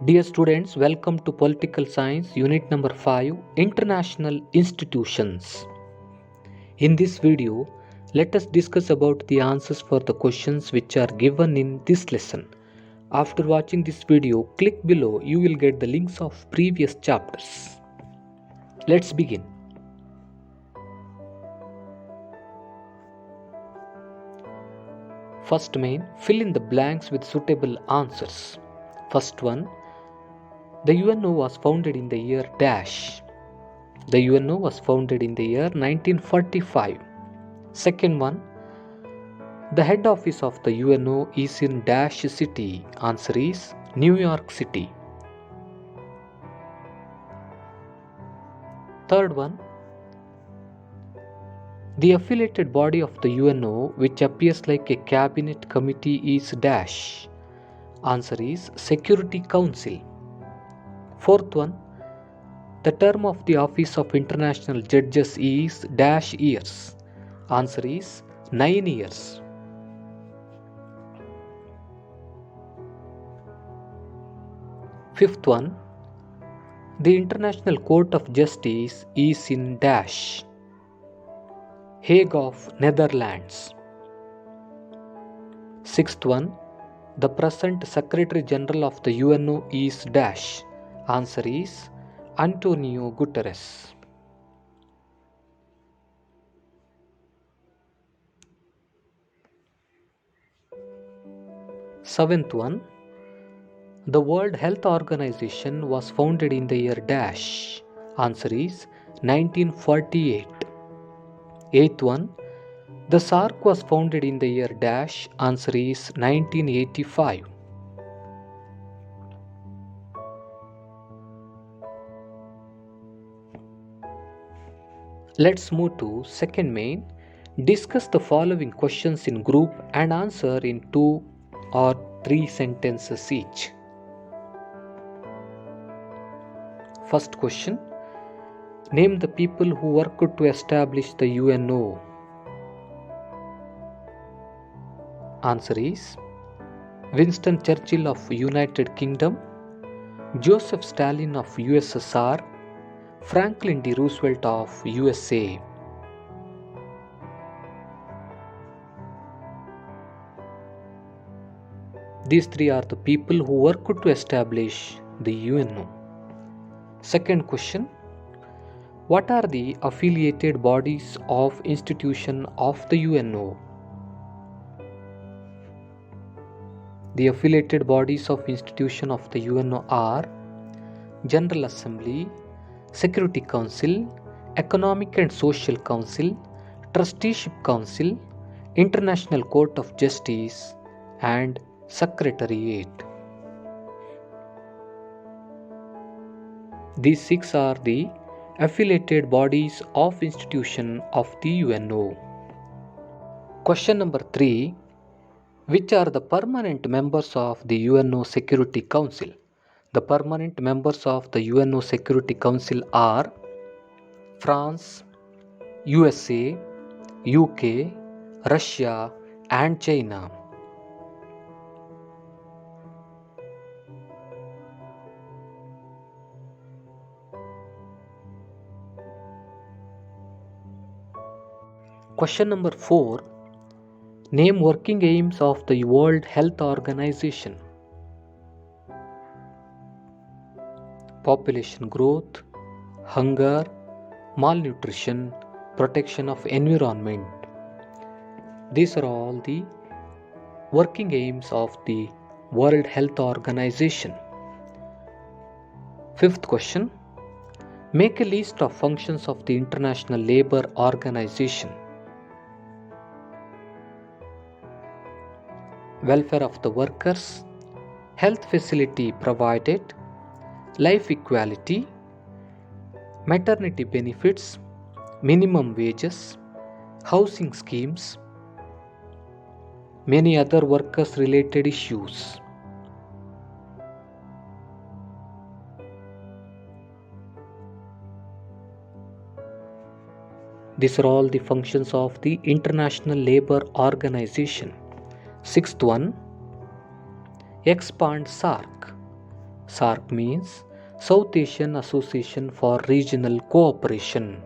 Dear students, welcome to Political Science Unit number 5 International Institutions. In this video, let us discuss about the answers for the questions which are given in this lesson. After watching this video, click below, you will get the links of previous chapters. Let's begin. First main, fill in the blanks with suitable answers. First one, the UNO was founded in the year dash. The UNO was founded in the year 1945. Second one, the head office of the UNO is in dash city. Answer is New York City. Third one, the affiliated body of the UNO which appears like a cabinet committee is dash. Answer is Security Council. Fourth one, the term of the office of international judges is dash years. Answer is 9 years. Fifth one, the International Court of Justice is in dash. Hague of Netherlands. Sixth one, the present Secretary General of the UNO is dash. Answer is Antonio Guterres. Seventh one, the World Health Organization was founded in the year dash. Answer is 1948. Eighth one, the SARC was founded in the year dash. Answer is 1985. Let's move to second main. Discuss the following questions in group and answer in 2 or 3 sentences each. First question, name the people who worked to establish the UNO. Answer is Winston Churchill of United Kingdom, Joseph Stalin of USSR, Franklin D. Roosevelt of USA. These three are the people who worked to establish the UNO. Second question, what are the affiliated bodies of institution of the UNO? The affiliated bodies of institution of the UNO are General Assembly, Security Council, Economic and Social Council, Trusteeship Council, International Court of Justice, and Secretariat. These 6 are the affiliated bodies of institution of the UNO. Question number 3. Which are the permanent members of the UNO Security Council? The permanent members of the UNO Security Council are France, USA, UK, Russia, and China. Question number 4. Name working aims of the World Health Organization. Population growth, hunger, malnutrition, protection of environment. These are all the working aims of the World Health Organization. Fifth question, make a list of functions of the International Labour Organization. Welfare of the workers, health facility provided, life equality, maternity benefits, minimum wages, housing schemes, many other workers related issues. These are all the functions of the International Labour Organization. Sixth one, expand SARC. SAARC means South Asian Association for Regional Cooperation.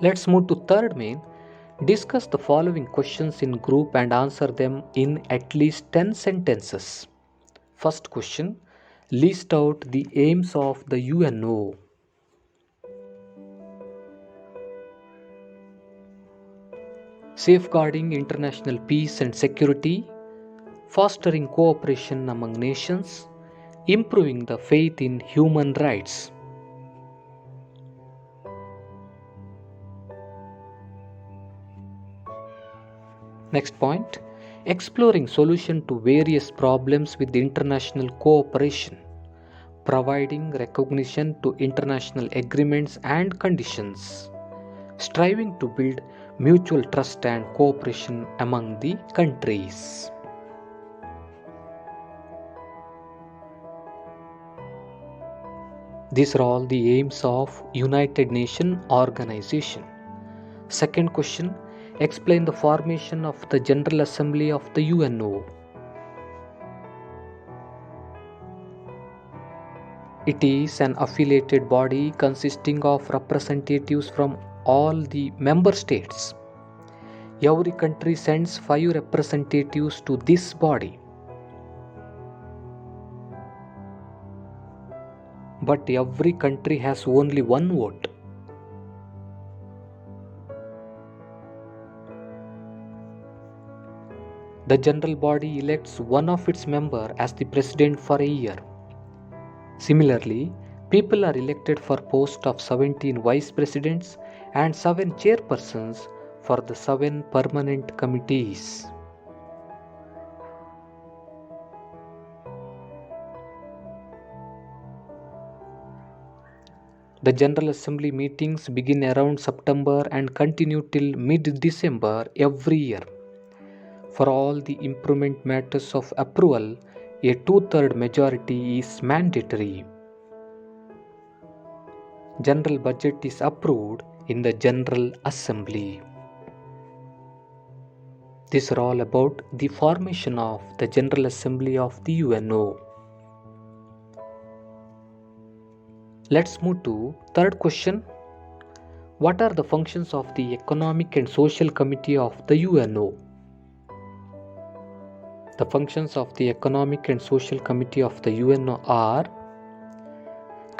Let's move to third main. Discuss the following questions in group and answer them in at least 10 sentences. First question. List out the aims of the UNO. Safeguarding international peace and security, fostering cooperation among nations, improving the faith in human rights. Next point, exploring solution to various problems with international cooperation, providing recognition to international agreements and conditions, striving to build mutual trust and cooperation among the countries. These are all the aims of United Nations Organization. Second question, explain the formation of the General Assembly of the UNO. It is an affiliated body consisting of representatives from all the member states. Every country sends 5 representatives to this body. But every country has only one vote. The general body elects one of its members as the president for a year. Similarly, people are elected for post of 17 vice presidents and 7 chairpersons for the 7 permanent committees. The General Assembly meetings begin around September and continue till mid-December every year. For all the improvement matters of approval, a 2/3 majority is mandatory. General budget is approved in the General Assembly. These are all about the formation of the General Assembly of the UNO. Let's move to third question. What are the functions of the Economic and Social Committee of the UNO? The functions of the Economic and Social Committee of the UNO are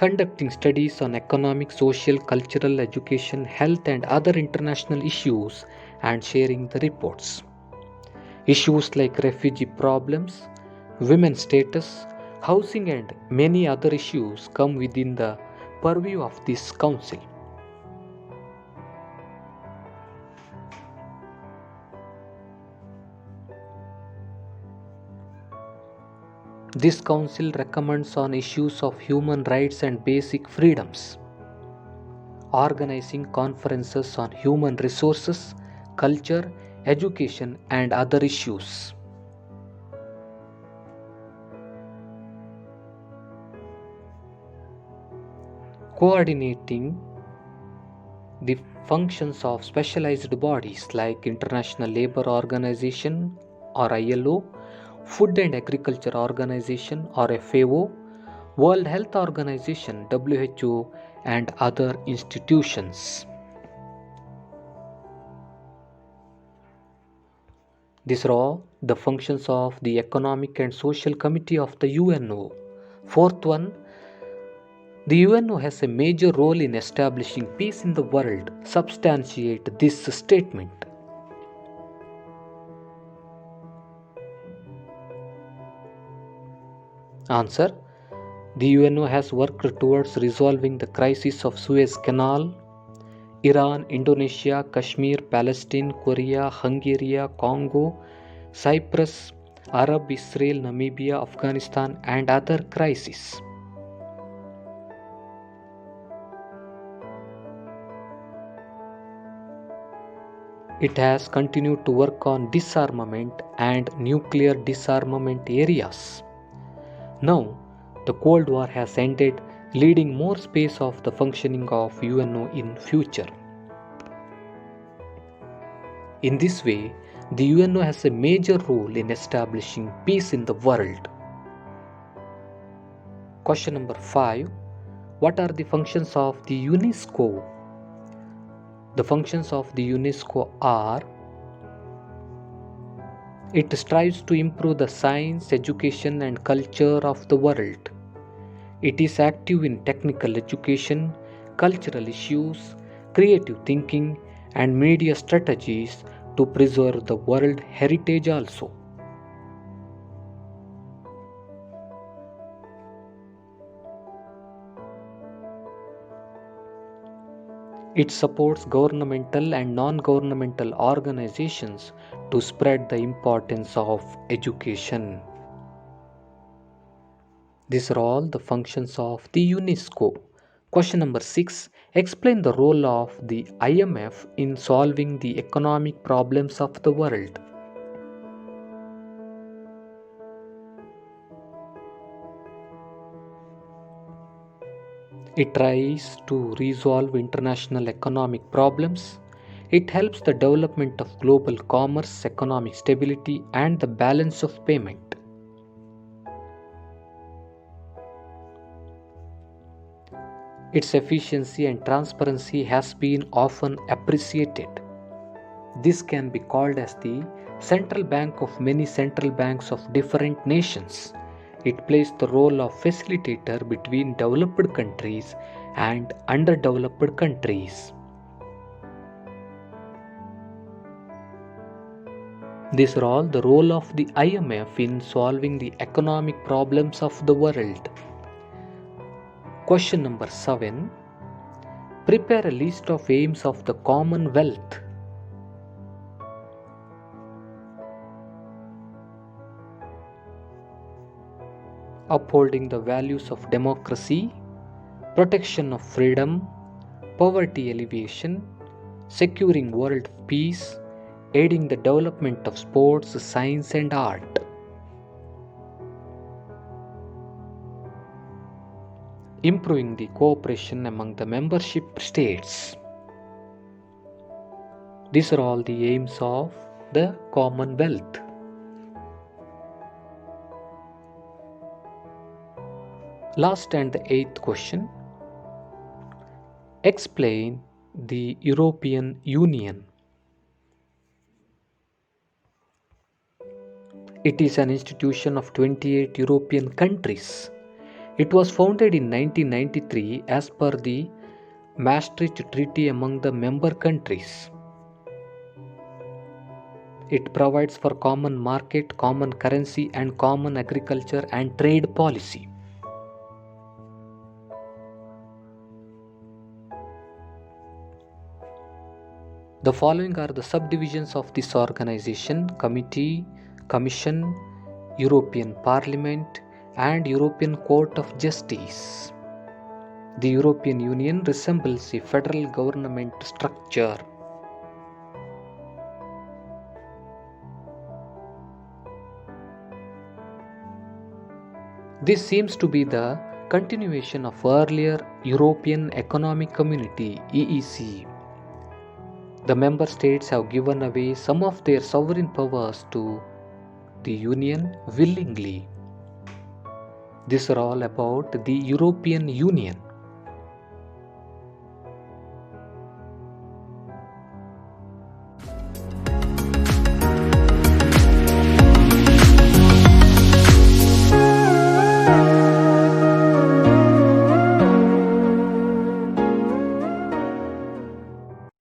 conducting studies on economic, social, cultural, education, health and other international issues and sharing the reports. Issues like refugee problems, women's status, housing and many other issues come within the purview of this council. This council recommends on issues of human rights and basic freedoms, organizing conferences on human resources, culture, education and other issues. Coordinating the functions of specialized bodies like International Labour Organization or ILO, Food and Agriculture Organization or FAO, World Health Organization WHO and other institutions. These are all the functions of the Economic and Social Committee of the UNO. Fourth one, the UNO has a major role in establishing peace in the world. Substantiate this statement. Answer. The UNO has worked towards resolving the crisis of Suez Canal, Iran, Indonesia, Kashmir, Palestine, Korea, Hungary, Congo, Cyprus, Arab Israel, Namibia, Afghanistan and other crises. It has continued to work on disarmament and nuclear disarmament areas. Now, the Cold War has ended, leaving more space of the functioning of UNO in future. In this way, The UNO has a major role in establishing peace in the world. Question number 5. What are the functions of the UNESCO? The functions of the UNESCO are: it strives to improve the science, education, and culture of the world. It is active in technical education, cultural issues, creative thinking, and media strategies to preserve the world heritage also. It supports governmental and non-governmental organizations to spread the importance of education. These are all the functions of the UNESCO. Question number 6. Explain the role of the IMF in solving the economic problems of the world. It tries to resolve international economic problems. It helps the development of global commerce, economic stability, and the balance of payment. Its efficiency and transparency has been often appreciated. This can be called as the central bank of many central banks of different nations. It plays the role of facilitator between developed countries and underdeveloped countries. These are all the role of the IMF in solving the economic problems of the world. Question number 7. Prepare a list of aims of the Commonwealth. Upholding the values of democracy, protection of freedom, poverty alleviation, securing world peace, aiding the development of sports, science, and art. Improving the cooperation among the membership states. These are all the aims of the Commonwealth. Last and the 8th question. Explain the European Union. It is an institution of 28 European countries. It was founded in 1993 as per the Maastricht Treaty among the member countries. It provides for common market, common currency, and common agriculture and trade policy. The following are the subdivisions of this organization: Committee, Commission, European Parliament, and European Court of Justice. The European Union resembles a federal government structure. This seems to be the continuation of earlier European Economic Community (EEC). The member states have given away some of their sovereign powers to the Union willingly. These are all about the European Union.